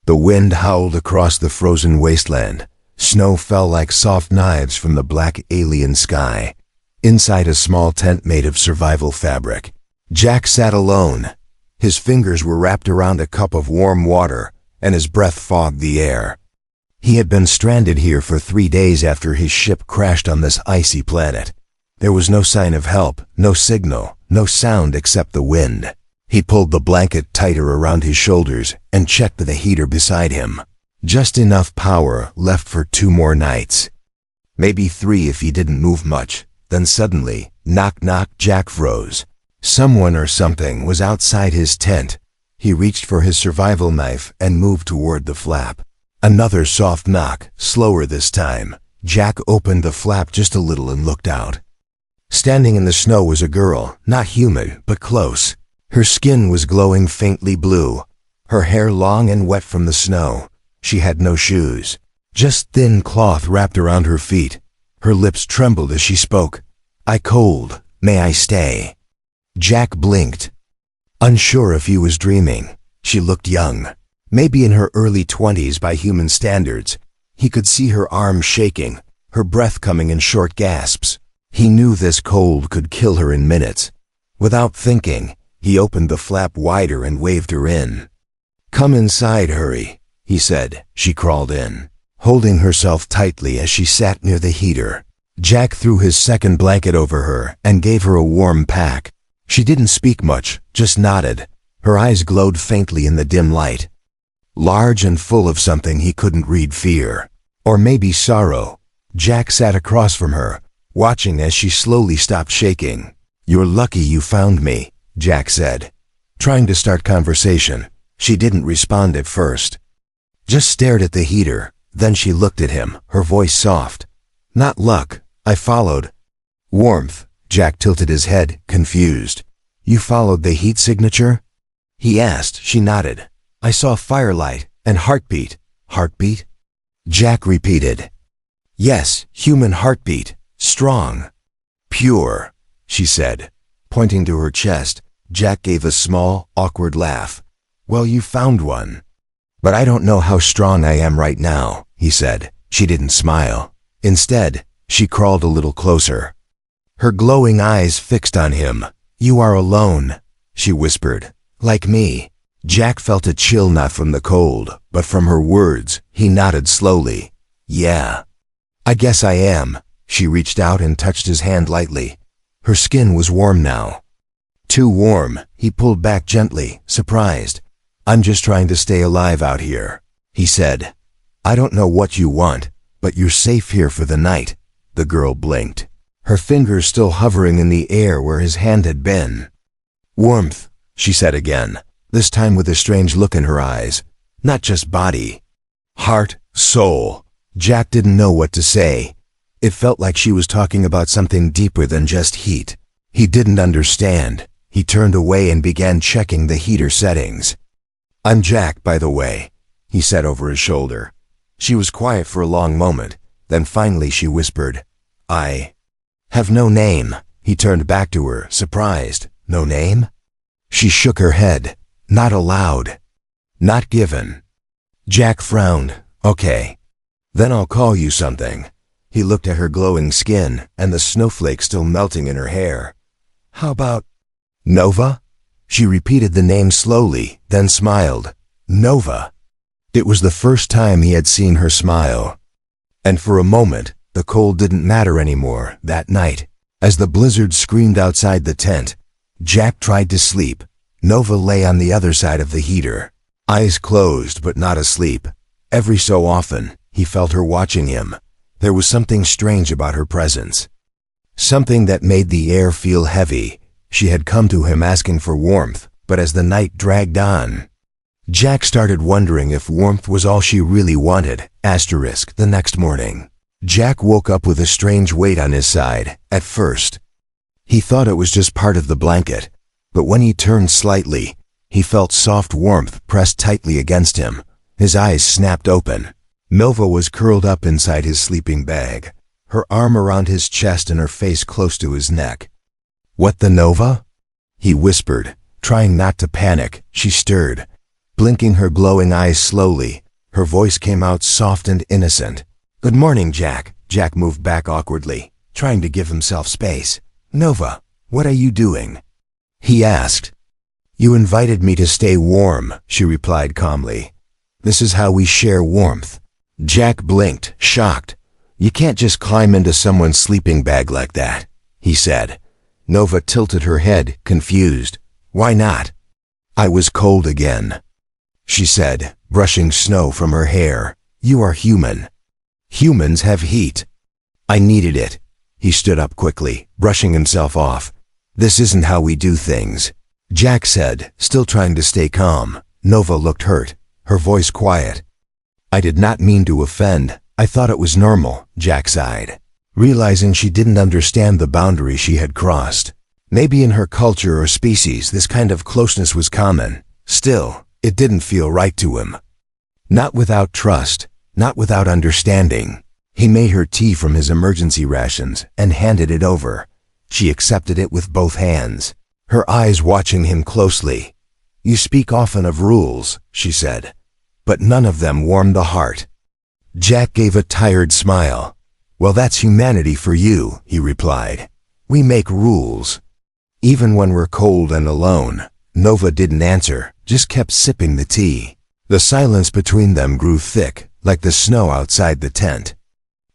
The wind howled across the frozen wasteland. Snow fell like soft knives from the black alien sky. Inside a small tent made of survival fabric, Jack sat alone. His fingers were wrapped around a cup of warm water, and his breath fogged the air. He had been stranded here for 3 days after his ship crashed on this icy planet. There was no sign of help, no signal, no sound except the wind. He pulled the blanket tighter around his shoulders and checked the heater beside him. Just enough power left for 2 more nights. Maybe 3 if he didn't move much. Then suddenly, knock knock, Jack froze. Someone or something was outside his tent. He reached for his survival knife and moved toward the flap. Another soft knock, slower this time. Jack opened the flap just a little and looked out. Standing in the snow was a girl, not human, but close. Her skin was glowing faintly blue, her hair long and wet from the snow. She had no shoes, just thin cloth wrapped around her feet. Her lips trembled as she spoke. "I cold, may I stay?" Jack blinked, unsure if he was dreaming. She looked young, maybe in her early 20s by human standards. He could see her arms shaking, her breath coming in short gasps. He knew this cold could kill her in minutes. Without thinking, he opened the flap wider and waved her in. "Come inside, hurry," he said. She crawled in, holding herself tightly as she sat near the heater. Jack threw his second blanket over her and gave her a warm pack. She didn't speak much, just nodded. Her eyes glowed faintly in the dim light. Large and full of something he couldn't read, fear. Or maybe sorrow. Jack sat across from her, watching as she slowly stopped shaking. "You're lucky you found me," Jack said, trying to start conversation. She didn't respond at first, just stared at the heater. Then she looked at him, her voice soft. "Not luck, I followed." "Warmth." Jack tilted his head, confused. "You followed the heat signature?" he asked. She nodded. "I saw firelight and heartbeat." "Heartbeat?" Jack repeated. "Yes, human heartbeat. Strong. Pure," she said, pointing to her chest. Jack gave a small, awkward laugh. "Well, you found one. But I don't know how strong I am right now," he said. She didn't smile. Instead, she crawled a little closer, her glowing eyes fixed on him. "You are alone," she whispered. "Like me." Jack felt a chill, not from the cold, but from her words. He nodded slowly. "Yeah, I guess I am." She reached out and touched his hand lightly. Her skin was warm now. Too warm. He pulled back gently, surprised. "I'm just trying to stay alive out here," he said. "I don't know what you want, but you're safe here for the night." The girl blinked, her fingers still hovering in the air where his hand had been. "Warmth," she said again, this time with a strange look in her eyes. Not just body. Heart, soul. Jack didn't know what to say. It felt like she was talking about something deeper than just heat. He didn't understand. He turned away and began checking the heater settings. "I'm Jack, by the way," he said over his shoulder. She was quiet for a long moment. Then finally she whispered, "I have no name." He turned back to her, surprised. "No name?" She shook her head. "Not allowed. Not given." Jack frowned. "Okay. Then I'll call you something." He looked at her glowing skin and the snowflakes still melting in her hair. "How about Nova?" She repeated the name slowly, then smiled. Nova. It was the first time he had seen her smile. And for a moment, the cold didn't matter anymore. That night, as the blizzard screamed outside the tent, Jack tried to sleep. Nova lay on the other side of the heater, eyes closed but not asleep. Every so often, he felt her watching him. There was something strange about her presence, something that made the air feel heavy. She had come to him asking for warmth, but as the night dragged on, Jack started wondering if warmth was all she really wanted. The next morning, Jack woke up with a strange weight on his side. At first, he thought it was just part of the blanket, but when he turned slightly, he felt soft warmth pressed tightly against him. His eyes snapped open. Nova was curled up inside his sleeping bag, her arm around his chest and her face close to his neck. "What the Nova?" he whispered, trying not to panic. She stirred. Blinking her glowing eyes slowly, her voice came out soft and innocent. "Good morning, Jack." Jack moved back awkwardly, trying to give himself space. "Nova, what are you doing?" he asked. "You invited me to stay warm," she replied calmly. "This is how we share warmth." Jack blinked, shocked. "You can't just climb into someone's sleeping bag like that," he said. Nova tilted her head, confused. "Why not?" "I was cold again," she said, brushing snow from her hair. "You are human. Humans have heat." "I needed it." He stood up quickly, brushing himself off. "This isn't how we do things," Jack said, still trying to stay calm. Nova looked hurt, her voice quiet. "I did not mean to offend. I thought it was normal," Jack sighed, realizing she didn't understand the boundary she had crossed. Maybe in her culture or species this kind of closeness was common. Still, it didn't feel right to him. Not without trust, not without understanding. He made her tea from his emergency rations and handed it over. She accepted it with both hands, her eyes watching him closely. "You speak often of rules," she said, "but none of them warm the heart." Jack gave a tired smile. "Well, that's humanity for you," he replied. "We make rules." Even when we're cold and alone, Nova didn't answer, just kept sipping the tea. The silence between them grew thick, like the snow outside the tent.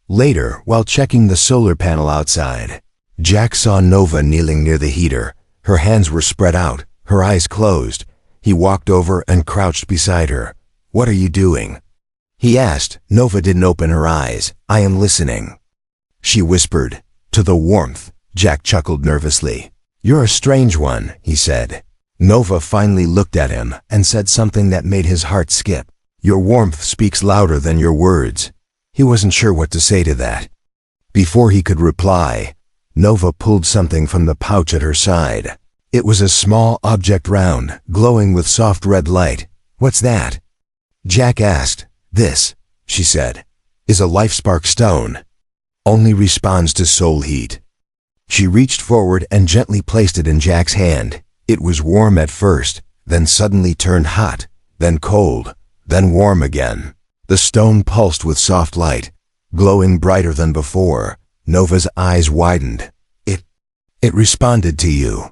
Later, while checking the solar panel outside, Jack saw Nova kneeling near the heater. Her hands were spread out, her eyes closed. He walked over and crouched beside her. "What are you doing?" he asked. Nova didn't open her eyes. "I am listening," she whispered. "To the warmth." Jack chuckled nervously. "You're a strange one," he said. Nova finally looked at him and said something that made his heart skip. "Your warmth speaks louder than your words." He wasn't sure what to say to that. Before he could reply, Nova pulled something from the pouch at her side. It was a small object, round, glowing with soft red light. "What's that?" Jack asked. "This," she said, "is a life spark stone. Only responds to soul heat." She reached forward and gently placed it in Jack's hand. It was warm at first, then suddenly turned hot, then cold, then warm again. The stone pulsed with soft light, glowing brighter than before. Nova's eyes widened. It responded to you,"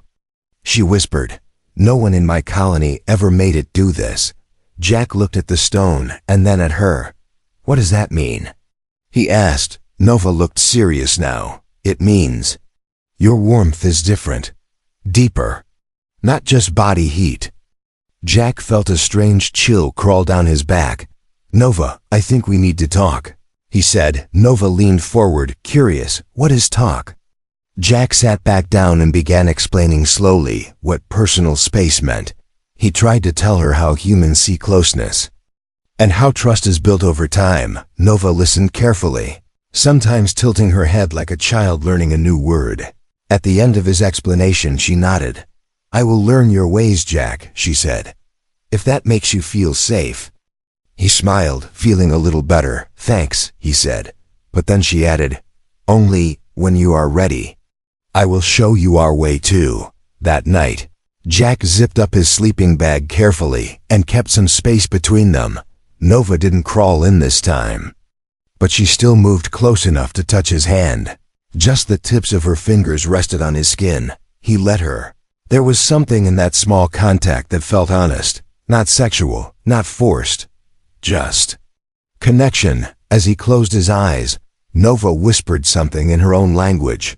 she whispered. "No one in my colony ever made it do this." Jack looked at the stone and then at her. "What does that mean?" he asked. Nova looked serious now. "It means your warmth is different, deeper, not just body heat." Jack felt a strange chill crawl down his back. "Nova, I think we need to talk," he said. Nova leaned forward, curious. "What is talk?" Jack sat back down and began explaining slowly what personal space meant. He tried to tell her how humans see closeness and how trust is built over time. Nova listened carefully, sometimes tilting her head like a child learning a new word. At the end of his explanation, she nodded. "I will learn your ways, Jack," she said, "if that makes you feel safe." He smiled, feeling a little better. "Thanks," he said. But then she added, "Only when you are ready. I will show you our way too." That night, Jack zipped up his sleeping bag carefully and kept some space between them. Nova didn't crawl in this time, but she still moved close enough to touch his hand. Just the tips of her fingers rested on his skin. He let her. There was something in that small contact that felt honest, not sexual, not forced, just connection. As he closed his eyes, Nova whispered something in her own language.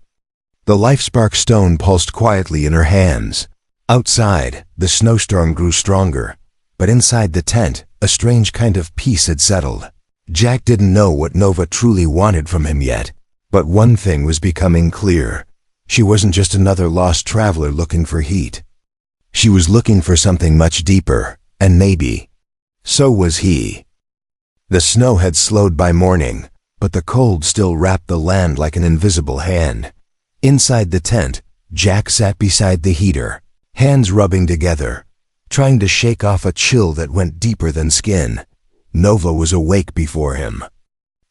The life spark stone pulsed quietly in her hands. Outside, the snowstorm grew stronger, but inside the tent, a strange kind of peace had settled. Jack didn't know what Nova truly wanted from him yet, but one thing was becoming clear. She wasn't just another lost traveler looking for heat. She was looking for something much deeper, and maybe so was he. The snow had slowed by morning, but the cold still wrapped the land like an invisible hand. Inside the tent, Jack sat beside the heater, hands rubbing together, trying to shake off a chill that went deeper than skin. Nova was awake before him,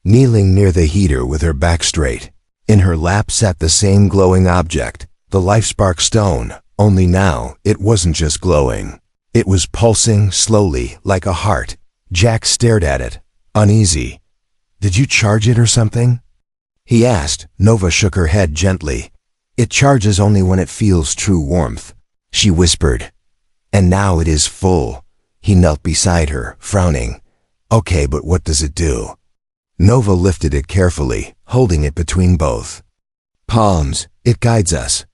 kneeling near the heater with her back straight. In her lap sat the same glowing object, the life spark stone, only now it wasn't just glowing. It was pulsing slowly, like a heart. Jack stared at it, uneasy. "Did you charge it or something?" he asked. Nova shook her head gently. "It charges only when it feels true warmth," she whispered. "And now it is full." He knelt beside her, frowning. "Okay, but what does it do?" Nova lifted it carefully, holding it between both palms. "It guides us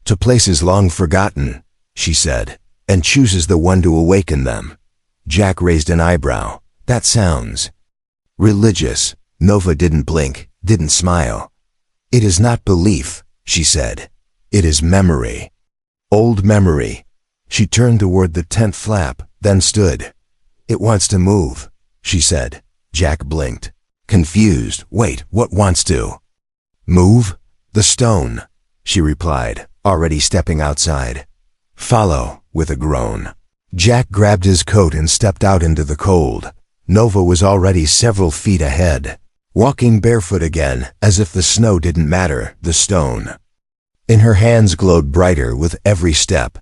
to places long forgotten," she said, "and chooses the one to awaken them." Jack raised an eyebrow. "That sounds religious." Nova didn't blink, didn't smile. "It is not belief," she said. "It is memory. Old memory." She turned toward the tent flap, then stood. "It wants to move," she said. Jack blinked, confused. "Wait, what wants to move?" "The stone," she replied, already stepping outside. "Follow," with a groan. Jack grabbed his coat and stepped out into the cold. Nova was already several feet ahead, walking barefoot again, as if the snow didn't matter. The stone in her hands glowed brighter with every step.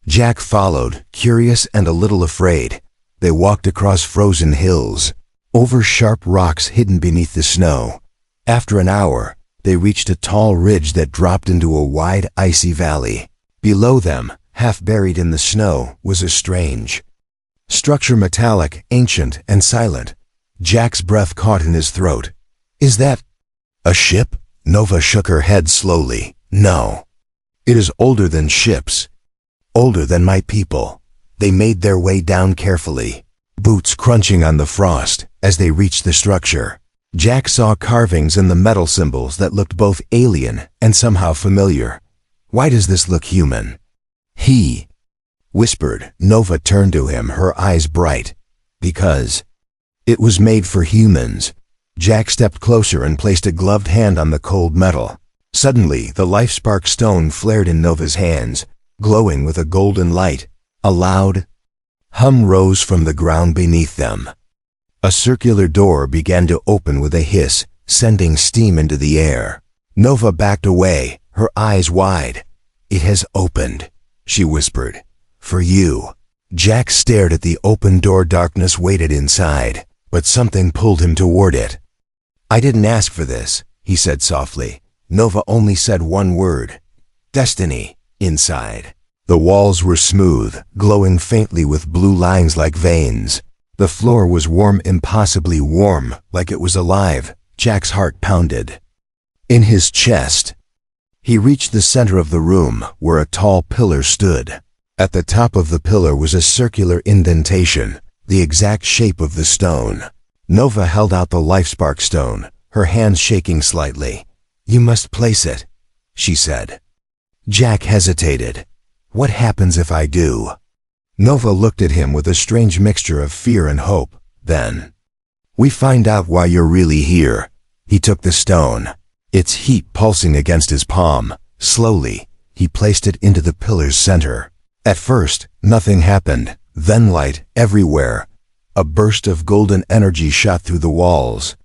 Jack followed, curious and a little afraid. They walked across frozen hills, over sharp rocks hidden beneath the snow. After an hour, they reached a tall ridge that dropped into a wide, icy valley. Below them, half buried in the snow, was a strange structure, metallic, ancient, and silent. Jack's breath caught in his throat. "Is that a ship?" Nova shook her head slowly. "No. It is older than ships. Older than my people." They made their way down carefully, boots crunching on the frost as they reached the structure. Jack saw carvings in the metal symbols that looked both alien and somehow familiar. "Why does this look human?" he whispered. Nova turned to him, her eyes bright. "Because it was made for humans." Jack stepped closer and placed a gloved hand on the cold metal. Suddenly, the life-spark stone flared in Nova's hands, glowing with a golden light. A loud hum rose from the ground beneath them. A circular door began to open with a hiss, sending steam into the air. Nova backed away, her eyes wide. "It has opened," she whispered. "For you." Jack stared at the open door. Darkness waited inside, but something pulled him toward it. "I didn't ask for this," he said softly. Nova only said one word: "Destiny." Inside, the walls were smooth, glowing faintly with blue lines like veins. The floor was warm, impossibly warm, like it was alive. Jack's heart pounded in his chest. He reached the center of the room, where a tall pillar stood. At the top of the pillar was a circular indentation, the exact shape of the stone. Nova held out the LifeSpark stone, her hands shaking slightly. "You must place it," she said. Jack hesitated. "What happens if I do?" Nova looked at him with a strange mixture of fear and hope. Then, "We find out why you're really here." He took the stone, its heat pulsing against his palm. Slowly, he placed it into the pillar's center. At first, nothing happened. Then light everywhere. A burst of golden energy shot through the walls,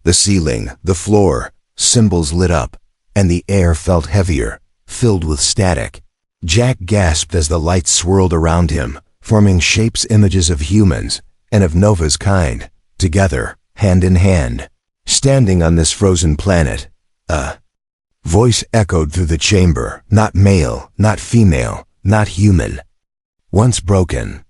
the ceiling, the floor. Symbols lit up, and the air felt heavier, filled with static. Jack gasped as the light swirled around him, forming shapes, images of humans, and of Nova's kind, together, hand in hand, standing on this frozen planet. A voice echoed through the chamber, not male, not female, not human. Once broken,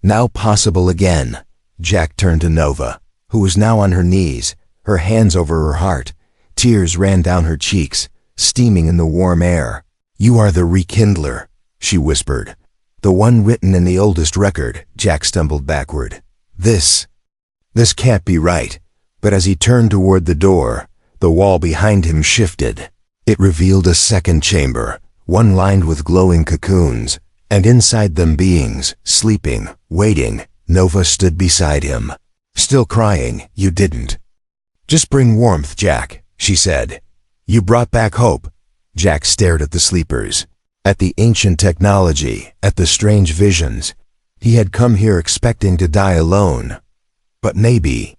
now possible again. Jack turned to Nova, who was now on her knees, her hands over her heart. Tears ran down her cheeks, steaming in the warm air. "You are the rekindler," she whispered. "The one written in the oldest record." Jack stumbled backward. This can't be right." But as he turned toward the door, the wall behind him shifted. It revealed a second chamber, one lined with glowing cocoons, and inside them beings, sleeping, waiting. Nova stood beside him, still crying. "You didn't just bring warmth, Jack," she said. "You brought back hope." Jack stared at the sleepers, at the ancient technology, at the strange visions. He had come here expecting to die alone. But maybe,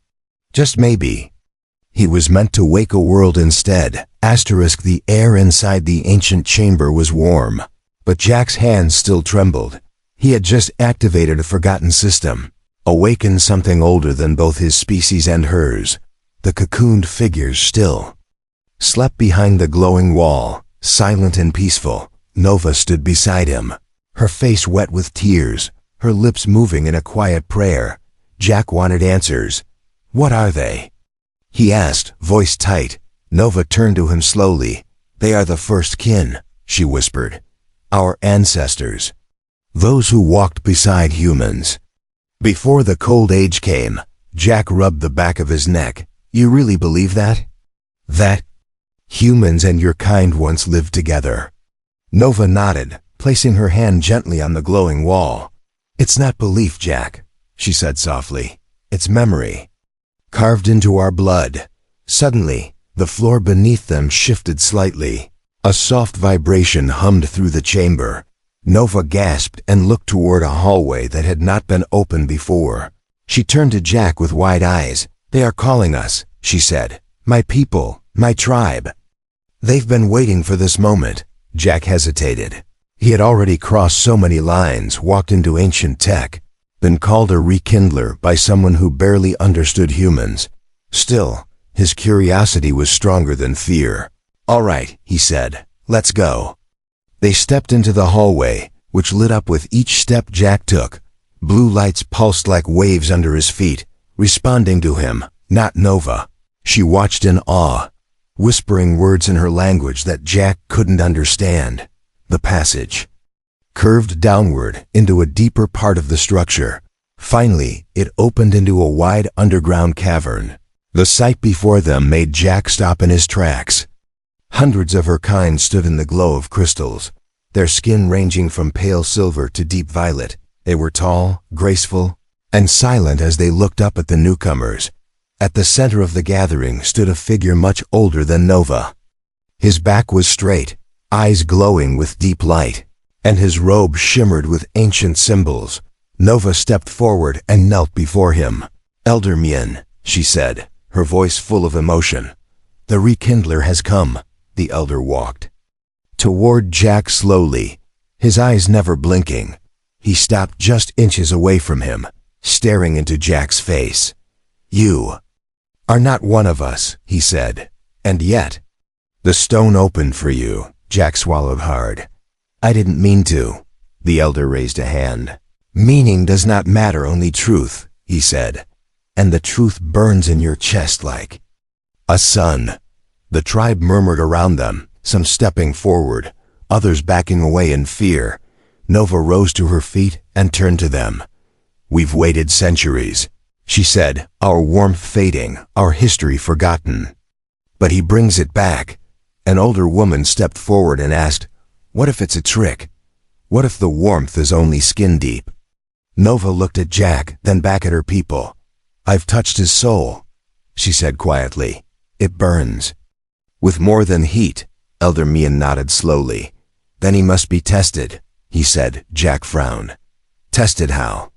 just maybe, he was meant to wake a world instead. The air inside the ancient chamber was warm, but Jack's hands still trembled. He had just activated a forgotten system, awakened something older than both his species and hers. The cocooned figures still slept behind the glowing wall, silent and peaceful. Nova stood beside him, her face wet with tears, her lips moving in a quiet prayer. Jack wanted answers. "What are they?" he asked, voice tight. Nova turned to him slowly. "They are the first kin," she whispered. "Our ancestors. Those who walked beside humans. Before the cold age came." Jack rubbed the back of his neck. "You really believe that? That humans and your kind once lived together?" Nova nodded, placing her hand gently on the glowing wall. "It's not belief, Jack," she said softly. "It's memory, carved into our blood." Suddenly, the floor beneath them shifted slightly. A soft vibration hummed through the chamber. Nova gasped and looked toward a hallway that had not been opened before. She turned to Jack with wide eyes. "They are calling us," she said. "My people, my tribe. They've been waiting for this moment." Jack hesitated. He had already crossed so many lines, walked into ancient tech, been called a rekindler by someone who barely understood humans. Still, his curiosity was stronger than fear. "All right," he said. "Let's go." They stepped into the hallway, which lit up with each step Jack took. Blue lights pulsed like waves under his feet, responding to him, not Nova. She watched in awe, whispering words in her language that Jack couldn't understand. The passage curved downward into a deeper part of the structure. Finally, it opened into a wide underground cavern. The sight before them made Jack stop in his tracks. Hundreds of her kind stood in the glow of crystals, their skin ranging from pale silver to deep violet. They were tall, graceful, and silent as they looked up at the newcomers. At the center of the gathering stood a figure much older than Nova. His back was straight, eyes glowing with deep light, and his robe shimmered with ancient symbols. Nova stepped forward and knelt before him. "Elder Mien," she said, her voice full of emotion. "The rekindler has come." The elder walked toward Jack slowly, his eyes never blinking. He stopped just inches away from him, staring into Jack's face. "You are not one of us," he said. "And yet, the stone opened for you." Jack swallowed hard. "I didn't mean to." The elder raised a hand. "Meaning does not matter, only truth," he said. "And the truth burns in your chest like a sun." The tribe murmured around them, some stepping forward, others backing away in fear. Nova rose to her feet and turned to them. "We've waited centuries," she said, "our warmth fading, our history forgotten. But he brings it back." An older woman stepped forward and asked, "What if it's a trick? What if the warmth is only skin deep?" Nova looked at Jack, then back at her people. "I've touched his soul," she said quietly. "It burns. With more than heat." Elder Mien nodded slowly. "Then he must be tested," he said. Jack frowned. "Tested how?"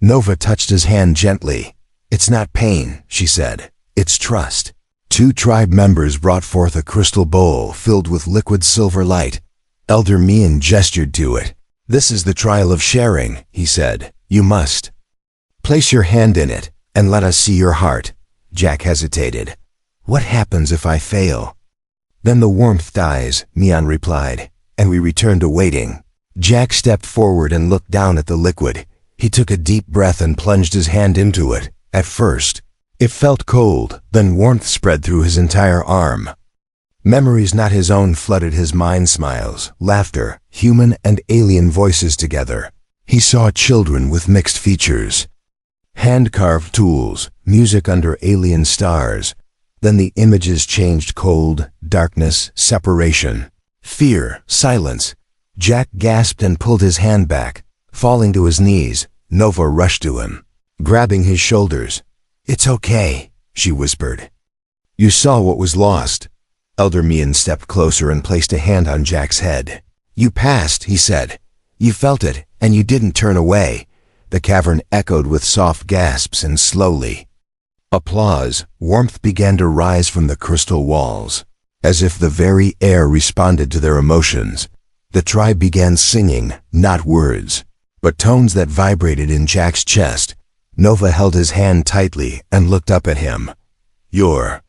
Nova touched his hand gently. "It's not pain," she said. "It's trust." Two tribe members brought forth a crystal bowl filled with liquid silver light. Elder Mien gestured to it. "This is the trial of sharing," he said. "You must place your hand in it and let us see your heart." Jack hesitated. "What happens if I fail?" "Then the warmth dies," Mien replied, "and we return to waiting." Jack stepped forward and looked down at the liquid. He took a deep breath and plunged his hand into it. At first, it felt cold, then warmth spread through his entire arm. Memories not his own flooded his mind, smiles, laughter, human and alien voices together. He saw children with mixed features, hand-carved tools, music under alien stars. Then the images changed: cold, darkness, separation, fear, silence. Jack gasped and pulled his hand back. Falling to his knees, Nova rushed to him, grabbing his shoulders. "It's okay," she whispered. "You saw what was lost." Elder Mien stepped closer and placed a hand on Jack's head. "You passed," he said. "You felt it, and you didn't turn away." The cavern echoed with soft gasps, and slowly, applause, warmth began to rise from the crystal walls, as if the very air responded to their emotions. The tribe began singing, not words, but tones that vibrated in Jack's chest. Nova held his hand tightly and looked up at him. "You're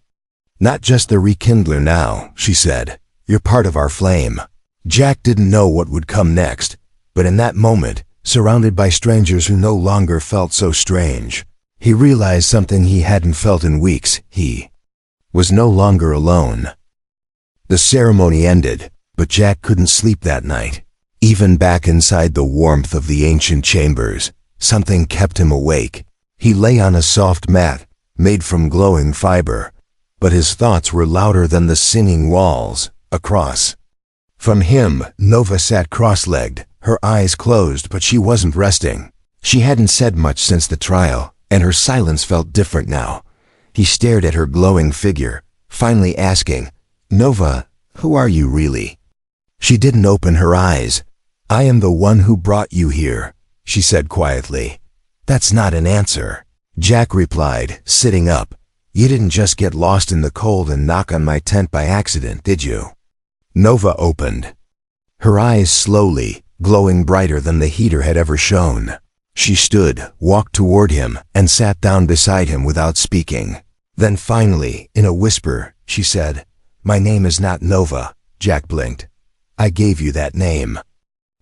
not just the rekindler now," she said. "You're part of our flame." Jack didn't know what would come next, but in that moment, surrounded by strangers who no longer felt so strange, he realized something he hadn't felt in weeks. He was no longer alone. The ceremony ended, but Jack couldn't sleep that night. Even back inside the warmth of the ancient chambers, something kept him awake. He lay on a soft mat, made from glowing fiber, but his thoughts were louder than the singing walls. Across from him, Nova sat cross-legged, her eyes closed, but she wasn't resting. She hadn't said much since the trial, and her silence felt different now. He stared at her glowing figure, finally asking, "Nova, who are you really?" She didn't open her eyes. "I am the one who brought you here," she said quietly. "That's not an answer," Jack replied, sitting up. "You didn't just get lost in the cold and knock on my tent by accident, did you?" Nova opened her eyes slowly, glowing brighter than the heater had ever shown. She stood, walked toward him, and sat down beside him without speaking. Then finally, in a whisper, she said, "My name is not Nova." Jack blinked. "I gave you that name."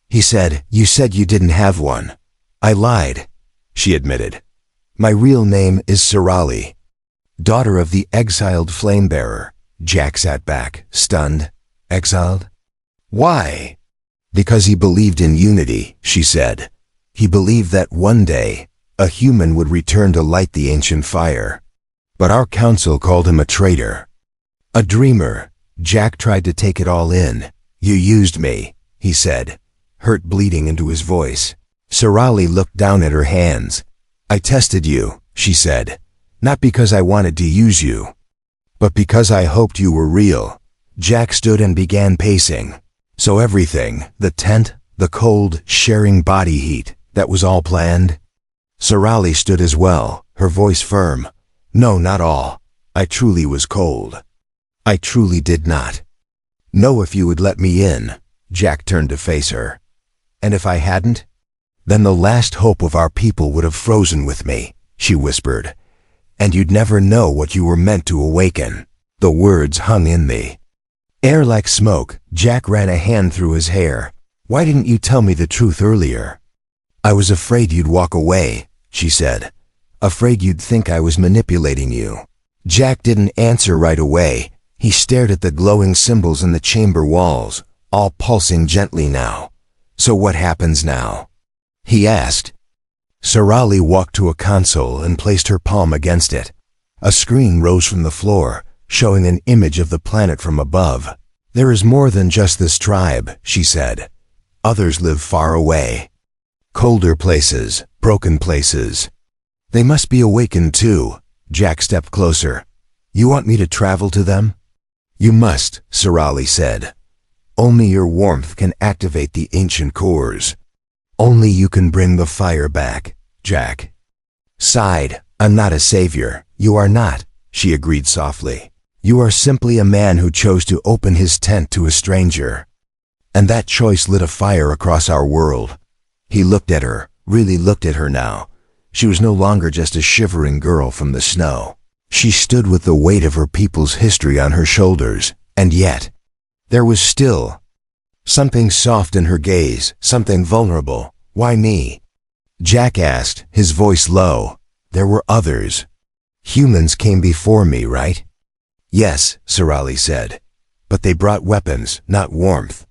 He said, "You said you didn't have one." "I lied," she admitted. "My real name is Sirali, daughter of the exiled flame-bearer." Jack sat back, stunned. "Exiled? Why?" "Because he believed in unity," she said. "He believed that one day, a human would return to light the ancient fire. But our council called him a traitor. A dreamer." Jack tried to take it all in. "You used me," he said, hurt bleeding into his voice. Sirali looked down at her hands. "I tested you," she said, "not because I wanted to use you, but because I hoped you were real." Jack stood and began pacing. "So everything, the tent, the cold, sharing body heat, that was all planned?" Sirali stood as well, her voice firm. "No, not all. I truly was cold. I truly did not know if you would let me in." Jack turned to face her. "And if I hadn't? Then the last hope of our people would have frozen with me," she whispered. "And you'd never know what you were meant to awaken." The words hung in me. Air like smoke. Jack ran a hand through his hair. "Why didn't you tell me the truth earlier?" "I was afraid you'd walk away," she said. "Afraid you'd think I was manipulating you." Jack didn't answer right away. He stared at the glowing symbols in the chamber walls, all pulsing gently now. "So what happens now?" he asked. Sirali walked to a console and placed her palm against it. A screen rose from the floor, showing an image of the planet from above. "There is more than just this tribe," she said. "Others live far away. Colder places, broken places. They must be awakened too." Jack stepped closer. "You want me to travel to them?" "You must," Sirali said. "Only your warmth can activate the ancient cores. Only you can bring the fire back." Jack sighed. "I'm not a savior." "You are not," she agreed softly. "You are simply a man who chose to open his tent to a stranger. And that choice lit a fire across our world." He looked at her, really looked at her now. She was no longer just a shivering girl from the snow. She stood with the weight of her people's history on her shoulders, and yet, there was still something soft in her gaze, something vulnerable. "Why me?" Jack asked, his voice low. "There were others. Humans came before me, right?" "Yes," Sirali said. "But they brought weapons, not warmth.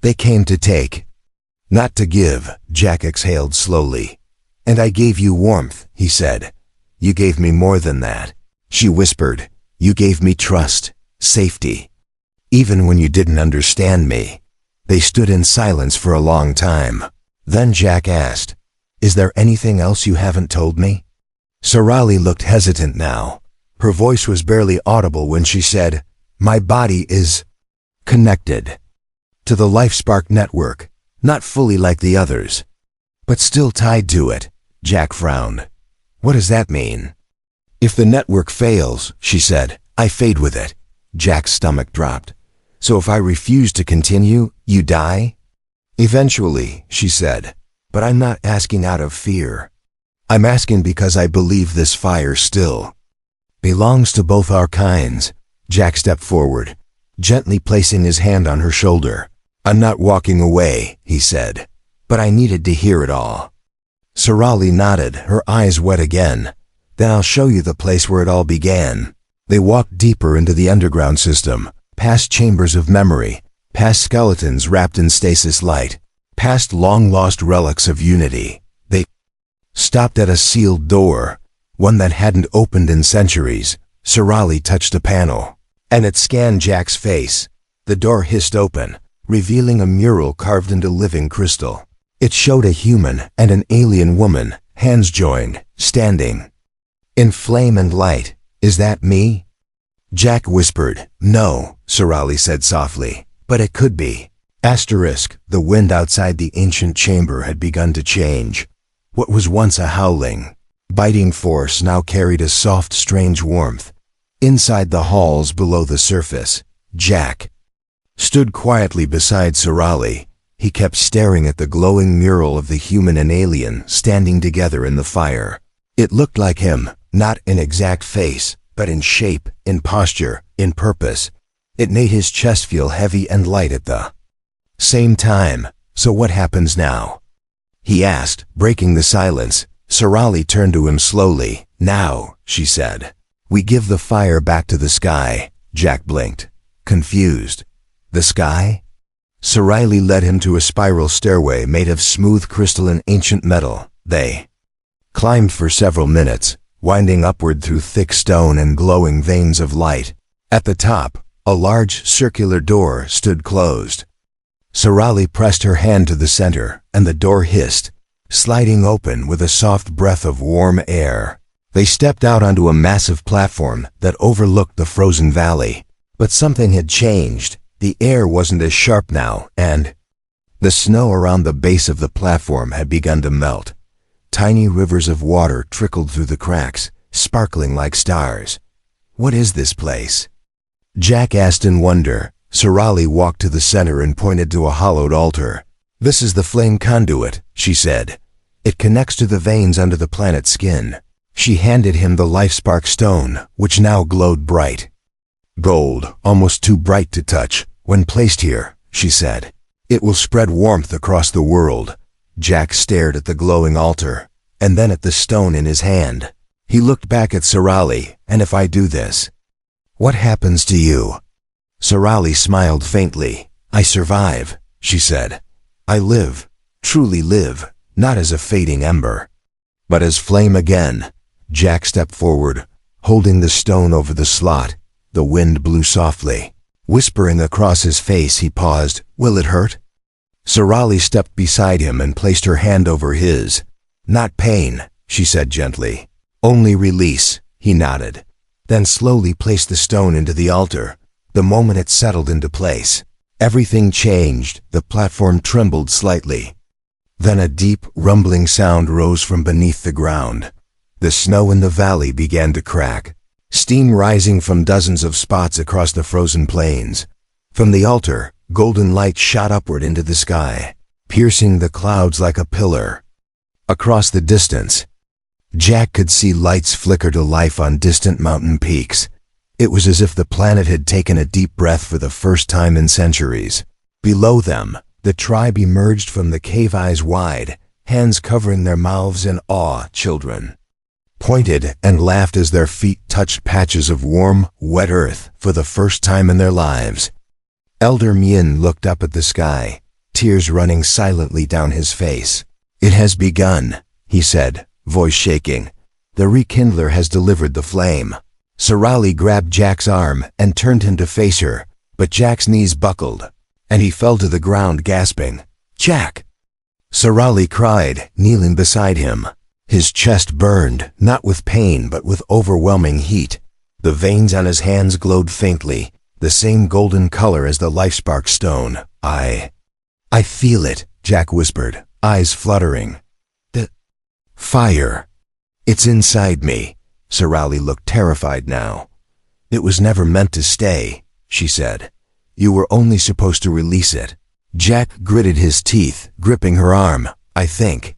They came to take, not to give." Jack exhaled slowly. "And I gave you warmth," he said. "You gave me more than that." She whispered, "You gave me trust, safety. Even when you didn't understand me." They stood in silence for a long time. Then Jack asked, "Is there anything else you haven't told me?" Sirali looked hesitant now. Her voice was barely audible when she said, "My body is connected to the LifeSpark network, not fully like the others, but still tied to it." Jack frowned. "What does that mean?" "If the network fails," she said, "I fade with it." Jack's stomach dropped. "So if I refuse to continue, you die?" "Eventually," she said. But I'm not asking out of fear. I'm asking because I believe this fire still belongs to both our kinds. Jack stepped forward, gently placing his hand on her shoulder. I'm not walking away, he said, but I needed to hear it all. Sorali nodded, her eyes wet again. Then I'll show you the place where it all began. They walked deeper into the underground system, past chambers of memory, past skeletons wrapped in stasis light, past long-lost relics of unity. They stopped at a sealed door, one that hadn't opened in centuries. Sorali touched a panel, and it scanned Jack's face. The door hissed open, revealing a mural carved into living crystal. It showed a human and an alien woman, hands joined, standing in flame and light. Is that me? Jack whispered. No, Sorali said softly, but it could be. Asterisk, the wind outside the ancient chamber had begun to change. What was once a howling, biting force now carried a soft, strange warmth. Inside the halls below the surface, Jack stood quietly beside Sorali. He kept staring at the glowing mural of the human and alien standing together in the fire. It looked like him, not in exact face, but in shape, in posture, in purpose. It made his chest feel heavy and light at the same time. So what happens now? He asked, breaking the silence. Sorali turned to him slowly. Now, she said, we give the fire back to the sky. Jack blinked, confused. The sky? Sorali led him to a spiral stairway made of smooth crystal and ancient metal. They climbed for several minutes, winding upward through thick stone and glowing veins of light. At the top, a large circular door stood closed. Sorali pressed her hand to the center, and the door hissed, sliding open with a soft breath of warm air. They stepped out onto a massive platform that overlooked the frozen valley. But something had changed. The air wasn't as sharp now, and the snow around the base of the platform had begun to melt. Tiny rivers of water trickled through the cracks, sparkling like stars. What is this place? Jack asked in wonder. Sorali walked to the center and pointed to a hollowed altar. This is the flame conduit, she said. It connects to the veins under the planet's skin. She handed him the life spark stone, which now glowed bright gold, almost too bright to touch. When placed here, she said, it will spread warmth across the world. Jack stared at the glowing altar, and then at the stone in his hand. He looked back at Sorali. And if I do this, what happens to you? Sorali smiled faintly. I survive, she said. I live, truly live, not as a fading ember, but as flame again. Jack stepped forward, holding the stone over the slot. The wind blew softly. Whispering across his face, he paused. Will it hurt? Sorali stepped beside him and placed her hand over his. Not pain, she said gently. Only release, he nodded. Then slowly placed the stone into the altar. The moment it settled into place, everything changed. The platform trembled slightly. Then a deep, rumbling sound rose from beneath the ground. The snow in the valley began to crack, steam rising from dozens of spots across the frozen plains. From the altar, golden light shot upward into the sky, piercing the clouds like a pillar. Across the distance, Jack could see lights flicker to life on distant mountain peaks. It was as if the planet had taken a deep breath for the first time in centuries. Below them, the tribe emerged from the cave, eyes wide, hands covering their mouths in awe. Children pointed and laughed as their feet touched patches of warm, wet earth for the first time in their lives. Elder Mien looked up at the sky, tears running silently down his face. It has begun, he said, voice shaking. The rekindler has delivered the flame. Sorali grabbed Jack's arm and turned him to face her, but Jack's knees buckled, and he fell to the ground gasping. Jack! Sorali cried, kneeling beside him. His chest burned, not with pain but with overwhelming heat. The veins on his hands glowed faintly, the same golden color as the life spark stone. I feel it, Jack whispered, eyes fluttering. The fire. It's inside me. Sorali looked terrified now. It was never meant to stay, she said. You were only supposed to release it. Jack gritted his teeth, gripping her arm. I think.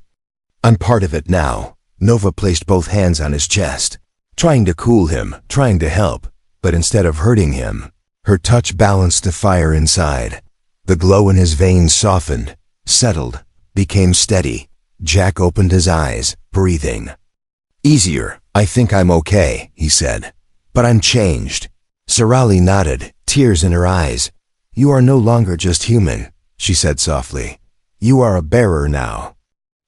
I'm part of it now. Nova placed both hands on his chest, trying to cool him, trying to help, but instead of hurting him, her touch balanced the fire inside. The glow in his veins softened, settled, became steady. Jack opened his eyes, breathing. Easier. I think I'm okay, he said. But I'm changed. Sarali nodded, tears in her eyes. You are no longer just human, she said softly. You are a bearer now.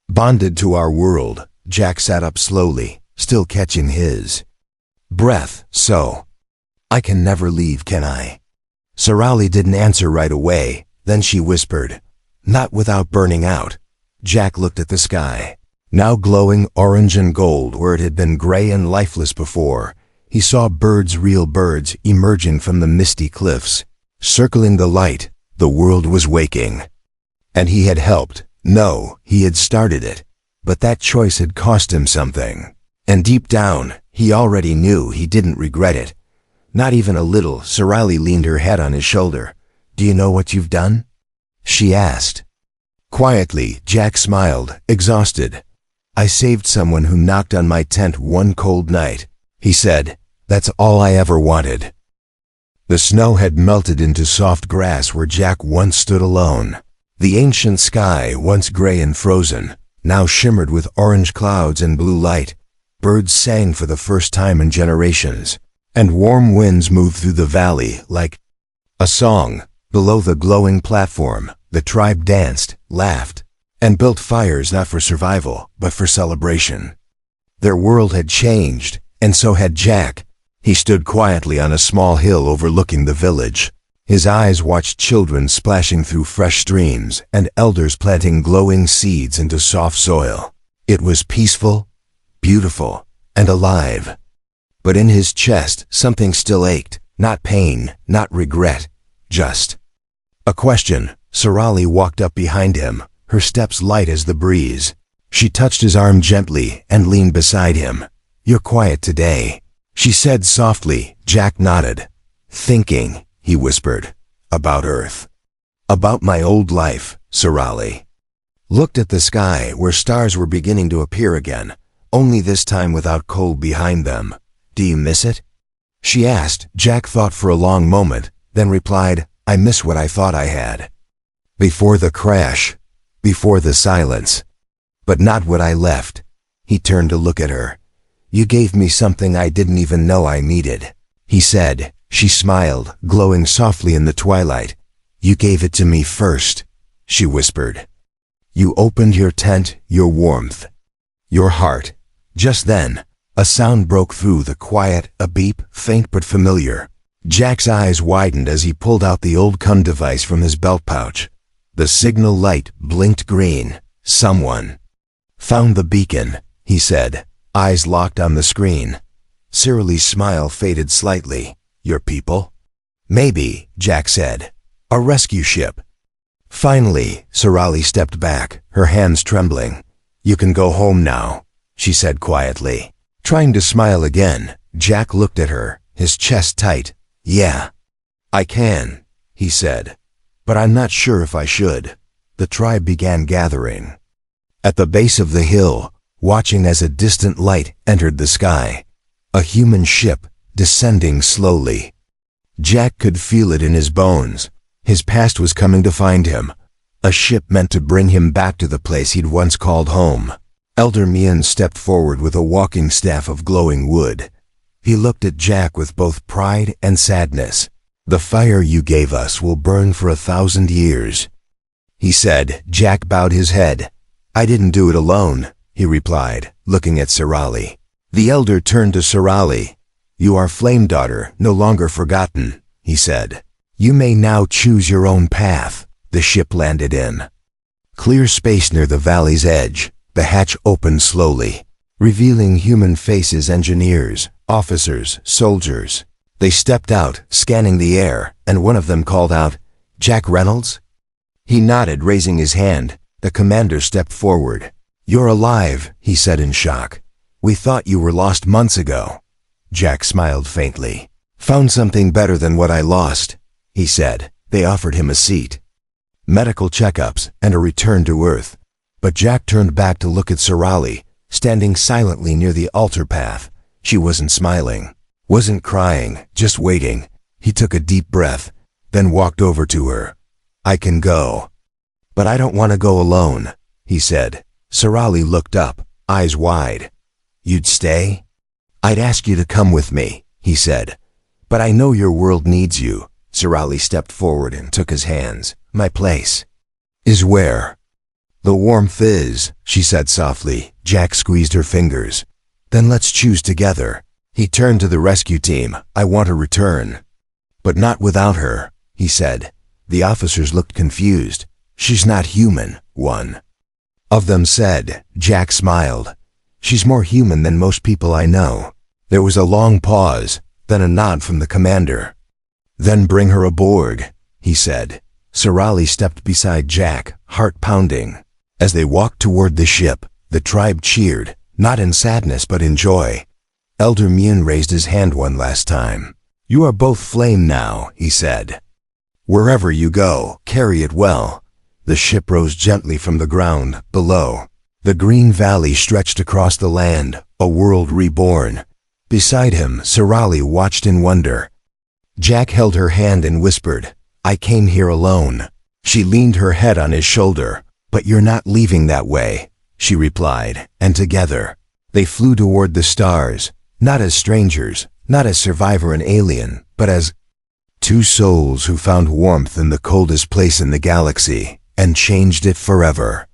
Bonded to our world, Jack sat up slowly, still catching his breath. So, I can never leave, can I? Sarali didn't answer right away, then she whispered, not without burning out. Jack looked at the sky, now glowing orange and gold where it had been gray and lifeless before. He saw birds, real birds, emerging from the misty cliffs, circling the light. The world was waking. And he had helped. No, he had started it. But that choice had cost him something. And deep down, he already knew he didn't regret it. Not even a little. Sarali leaned her head on his shoulder. Do you know what you've done? She asked. Quietly, Jack smiled, exhausted. I saved someone who knocked on my tent one cold night, he said. That's all I ever wanted. The snow had melted into soft grass where Jack once stood alone. The ancient sky, once gray and frozen, now shimmered with orange clouds and blue light. Birds sang for the first time in generations, and warm winds moved through the valley like a song. Below the glowing platform, the tribe danced, laughed, and built fires not for survival, but for celebration. Their world had changed, and so had Jack. He stood quietly on a small hill overlooking the village. His eyes watched children splashing through fresh streams and elders planting glowing seeds into soft soil. It was peaceful, beautiful, and alive. But in his chest, something still ached. Not pain, not regret, just a question. Sarali walked up behind him, her steps light as the breeze. She touched his arm gently and leaned beside him. You're quiet today, she said softly. Jack nodded. Thinking, he whispered, about Earth. About my old life. Sarali looked at the sky where stars were beginning to appear again, only this time without cold behind them. Do you miss it? She asked. Jack thought for a long moment, then replied, I miss what I thought I had. Before the crash, before the silence. But not what I left. He turned to look at her. You gave me something I didn't even know I needed, he said. She smiled, glowing softly in the twilight. You gave it to me first, she whispered. You opened your tent, your warmth, your heart. Just then, a sound broke through the quiet, a beep, faint but familiar. Jack's eyes widened as he pulled out the old gun device from his belt pouch. The signal light blinked green. Someone found the beacon, he said, eyes locked on the screen. Sarali's smile faded slightly. Your people? Maybe, Jack said. A rescue ship. Finally, Sarali stepped back, her hands trembling. You can go home now, she said quietly. Trying to smile again, Jack looked at her, his chest tight. Yeah, I can, he said. But I'm not sure if I should. The tribe began gathering at the base of the hill, watching as a distant light entered the sky. A human ship, descending slowly. Jack could feel it in his bones. His past was coming to find him. A ship meant to bring him back to the place he'd once called home. Elder Mian stepped forward with a walking staff of glowing wood. He looked at Jack with both pride and sadness. The fire you gave us will burn for 1,000 years, he said. Jack bowed his head. I didn't do it alone, he replied, looking at Sarali. The elder turned to Sarali. You are Flame Daughter, no longer forgotten, he said. You may now choose your own path. The ship landed in clear space near the valley's edge. The hatch opened slowly, revealing human faces, engineers, officers, soldiers. They stepped out, scanning the air, and one of them called out, Jack Reynolds? He nodded, raising his hand. The commander stepped forward. You're alive, he said in shock. We thought you were lost months ago. Jack smiled faintly. Found something better than what I lost, he said. They offered him a seat, medical checkups, and a return to Earth. But Jack turned back to look at Sorali, standing silently near the altar path. She wasn't smiling, wasn't crying, just waiting. He took a deep breath, then walked over to her. "I can go. But I don't want to go alone," he said. Sorali looked up, eyes wide. "You'd stay?" "I'd ask you to come with me," he said. "But I know your world needs you." Sorali stepped forward and took his hands. "My place is where the warmth is," she said softly. Jack squeezed her fingers. "Then let's choose together." He turned to the rescue team. "I want to return. But not without her," he said. The officers looked confused. "She's not human," one of them said. Jack smiled. "She's more human than most people I know." There was a long pause, then a nod from the commander. "Then bring her aboard," he said. Sorali stepped beside Jack, heart pounding. As they walked toward the ship, the tribe cheered, not in sadness but in joy. Elder Mun raised his hand one last time. "You are both flame now," he said. "Wherever you go, carry it well." The ship rose gently from the ground below. The green valley stretched across the land, a world reborn. Beside him, Sorali watched in wonder. Jack held her hand and whispered, "I came here alone." She leaned her head on his shoulder. "But you're not leaving that way," she replied, and together they flew toward the stars, not as strangers, not as survivor and alien, but as two souls who found warmth in the coldest place in the galaxy and changed it forever.